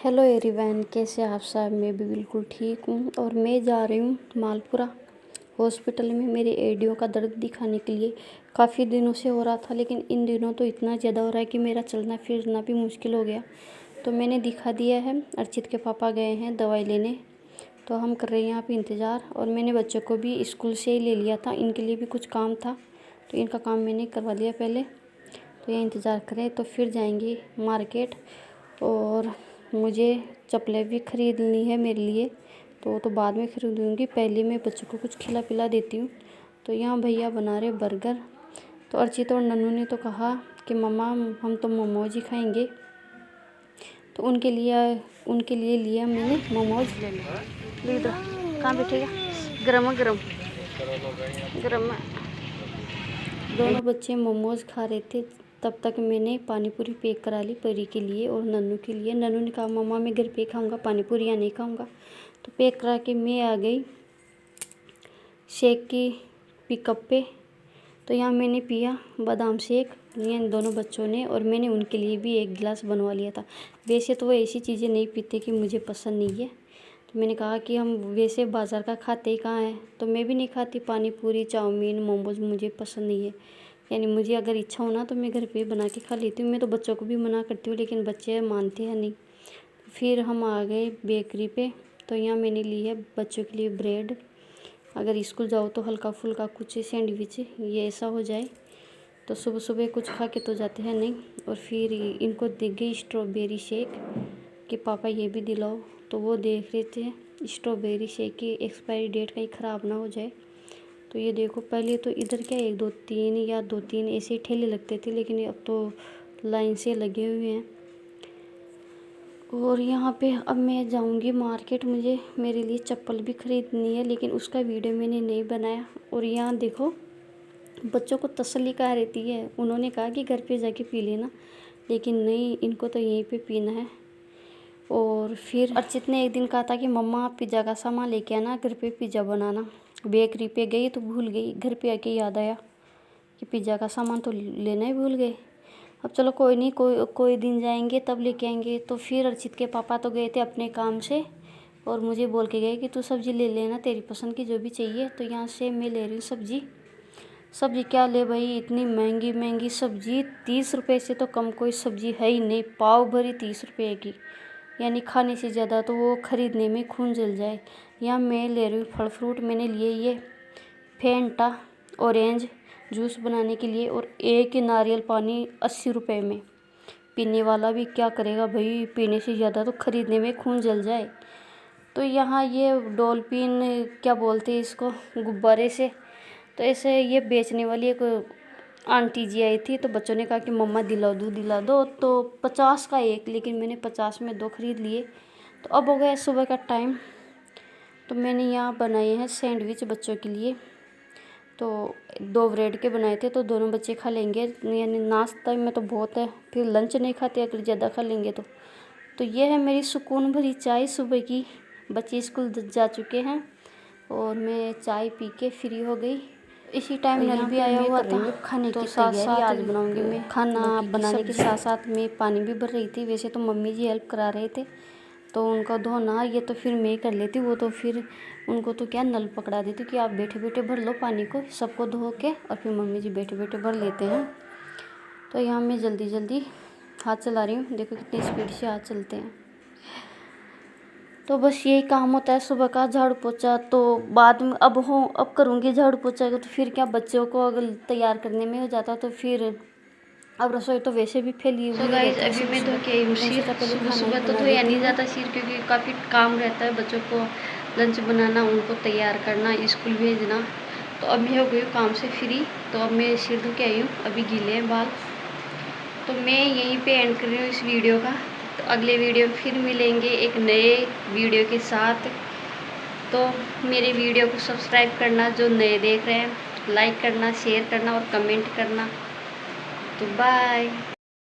Hello everyone, कैसे आप सब। मैं भी बिल्कुल ठीक हूँ और मैं जा रही हूँ मालपुरा हॉस्पिटल में मेरे एडियो का दर्द दिखाने के लिए। काफ़ी दिनों से हो रहा था, लेकिन इन दिनों तो इतना ज़्यादा हो रहा है कि मेरा चलना फिरना भी मुश्किल हो गया। तो मैंने दिखा दिया है। अर्चित के पापा गए हैं दवाई लेने, तो हम कर रहे हैं यहाँ पे इंतज़ार। और मैंने बच्चों को भी स्कूल से ही ले लिया था, इनके लिए भी कुछ काम था, तो इनका काम मैंने करवा लिया पहले। तो ये इंतज़ार करें, तो फिर जाएंगे मार्केट। और मुझे चप्पलें भी ख़रीदनी है मेरे लिए, तो बाद में ख़रीदूँगी। पहले मैं बच्चों को कुछ खिला पिला देती हूँ। तो यहाँ भैया बना रहे बर्गर। तो अर्चित और नन्नू ने तो कहा कि मम्मा हम तो मोमोज ही खाएंगे, तो उनके लिए लिया मैंने मोमोज। लीडर कहाँ बैठेगा? गरम गरम गरम। दोनों बच्चे मोमोज खा रहे थे, तब तक मैंने पानी पूरी पैक करा ली परी के लिए और नन्नू के लिए। नन्नू ने कहा मम्मा मैं घर पे खाऊंगा, पानी पूरी यहाँ नहीं खाऊंगा। तो पैक करा के मैं आ गई शेक की पिकअप पे। तो यहाँ मैंने पिया बादाम शेक, ये दोनों बच्चों ने, और मैंने उनके लिए भी एक गिलास बनवा लिया था। वैसे तो वो ऐसी चीज़ें नहीं पीते कि मुझे पसंद नहीं है, तो मैंने कहा कि हम वैसे बाज़ार का खाते ही कहाँ हैं, तो मैं भी नहीं खाती पानी पूरी चाउमीन मोमोज, मुझे पसंद नहीं है। यानी मुझे अगर इच्छा हो ना तो मैं घर पे बना के खा लेती हूँ। मैं तो बच्चों को भी मना करती हूँ, लेकिन बच्चे मानते हैं नहीं। फिर हम आ गए बेकरी पे। तो यहाँ मैंने ली है बच्चों के लिए ब्रेड। अगर स्कूल जाओ तो हल्का फुल्का कुछ सैंडविच ये ऐसा हो जाए, तो सुबह सुबह कुछ खा के तो जाते हैं नहीं। और फिर इनको दिख गई स्ट्रॉबेरी शेक कि पापा ये भी दिलाओ, तो वो देख रहे थे स्ट्रॉबेरी शेक की एक्सपायरी डेट कहीं ख़राब ना हो जाए। तो ये देखो, पहले तो इधर क्या 2-3 ऐसे ठेले लगते थे, लेकिन अब तो लाइन से लगे हुए हैं। और यहाँ पे अब मैं जाऊँगी मार्केट, मुझे मेरे लिए चप्पल भी ख़रीदनी है, लेकिन उसका वीडियो मैंने नहीं बनाया। और यहाँ देखो बच्चों को तसल्ली कहाँ रहती है, उन्होंने कहा कि घर पे जाके पी लेना, लेकिन नहीं, इनको तो यहीं पे पीना है। और फिर अर्चित ने एक दिन कहा था कि मम्मा आप पिज़्ज़ा का सामान लेके आना, घर पे पिज़्ज़ा बनाना। बेकरी पे गई तो भूल गई, घर पे आके याद आया कि पिज़्ज़ा का सामान तो लेना ही भूल गए। अब चलो कोई नहीं, कोई दिन जाएंगे तब लेके आएंगे। तो फिर अर्चित के पापा तो गए थे अपने काम से, और मुझे बोल के गए कि तू सब्ज़ी ले लेना, तेरी पसंद की जो भी चाहिए। तो यहाँ से मैं ले रही हूँ सब्ज़ी क्या ले भाई, इतनी महंगी महंगी सब्ज़ी। 30 रुपये से तो कम कोई सब्ज़ी है ही नहीं, पाव भरी 30 रुपये की, यानी खाने से ज़्यादा तो वो ख़रीदने में खून जल जाए। यहाँ मैं ले रही हूँ फल फ्रूट। मैंने लिए ये फेंटा ऑरेंज जूस बनाने के लिए, और एक नारियल पानी 80 रुपये में। पीने वाला भी क्या करेगा भाई, पीने से ज़्यादा तो ख़रीदने में खून जल जाए। तो यहाँ ये डॉल्फिन क्या बोलते हैं इसको, गुब्बारे से, तो ऐसे ये बेचने वाली एक आंटी जी आई थी। तो बच्चों ने कहा कि मम्मा दिला दो, तो 50 का एक, लेकिन मैंने 50 में 2 खरीद लिए। तो अब हो गया सुबह का टाइम। तो मैंने यहाँ बनाए हैं सैंडविच बच्चों के लिए। तो 2 ब्रेड के बनाए थे, तो दोनों बच्चे खा लेंगे, यानी नाश्ता में तो बहुत है, फिर लंच नहीं खाते अगर ज़्यादा खा लेंगे तो ये है मेरी सुकून भरी चाय सुबह की। बच्चे स्कूल जा चुके हैं और मैं चाय पी के फ्री हो गई। इसी टाइम नल भी आया हुआ था खाने की तैयारी आज बनाऊंगी मैं। खाना बनाने के साथ साथ मैं पानी भी भर रही थी। वैसे तो मम्मी जी हेल्प करा रहे थे, तो उनका धोना ये तो फिर मैं कर लेती। वो तो फिर उनको तो क्या नल पकड़ा देती कि आप बैठे बैठे भर लो पानी को, सबको धो के, और फिर मम्मी जी बैठे बैठे भर लेते हैं। तो यहाँ मैं जल्दी जल्दी हाथ चला रही हूँ, देखो कितनी स्पीड से हाथ चलते हैं। तो बस यही काम होता है सुबह का, झाड़ू पोछा तो बाद में अब करूँगी झाड़ू पोछा को। तो फिर क्या, बच्चों को अगर तैयार करने में हो जाता तो फिर अब रसोई तो वैसे भी फैली हुई है। गाइस अभी मैं धो के आई हूँ सिर। सुबह तो धोया नहीं जाता सिर, क्योंकि काफ़ी काम रहता है, बच्चों को लंच बनाना, उनको तैयार करना, स्कूल भेजना। तो अब मैं हो गई हूँ काम से फ्री, तो अब मैं सिर धो के आई हूँ, अभी गीले हैं बाल। तो मैं यहीं पे एंड कर रही हूँ इस वीडियो का। तो अगले वीडियो फिर मिलेंगे एक नए वीडियो के साथ। तो मेरे वीडियो को सब्सक्राइब करना, जो नए देख रहे हैं, लाइक करना, शेयर करना और कमेंट करना। तो बाय।